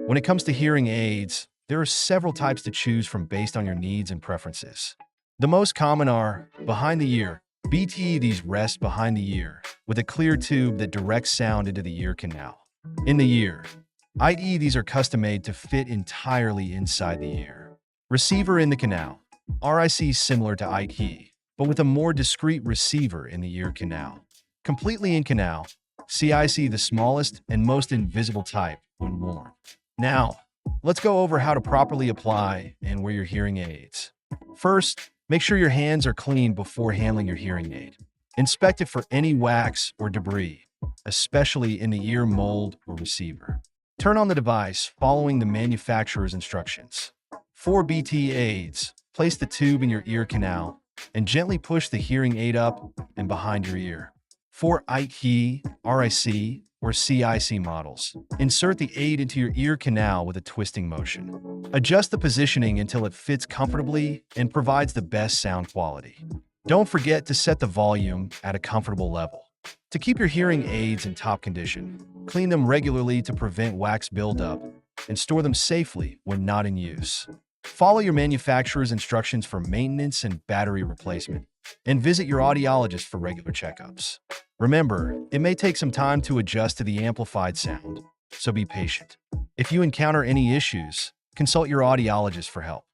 When it comes to hearing aids, there are several types to choose from based on your needs and preferences. The most common are behind the ear. BTE these rest behind the ear, with a clear tube that directs sound into the ear canal. In the ear. ITE these are custom-made to fit entirely inside the ear. Receiver-in-the-canal. RIC similar to ITE, but with a more discreet receiver in the ear canal. Completely-in-canal. CIC the smallest and most invisible type when worn. Now, let's go over how to properly apply and wear your hearing aids. First, make sure your hands are clean before handling your hearing aid. Inspect it for any wax or debris, especially in the ear mold or receiver. Turn on the device following the manufacturer's instructions. For BT aids, place the tube in your ear canal and gently push the hearing aid up and behind your ear. For ITE, RIC, or CIC models, insert the aid into your ear canal with a twisting motion. Adjust the positioning until it fits comfortably and provides the best sound quality. Don't forget to set the volume at a comfortable level. To keep your hearing aids in top condition, clean them regularly to prevent wax buildup and store them safely when not in use. Follow your manufacturer's instructions for maintenance and battery replacement, and visit your audiologist for regular checkups. Remember, it may take some time to adjust to the amplified sound, so be patient. If you encounter any issues, consult your audiologist for help.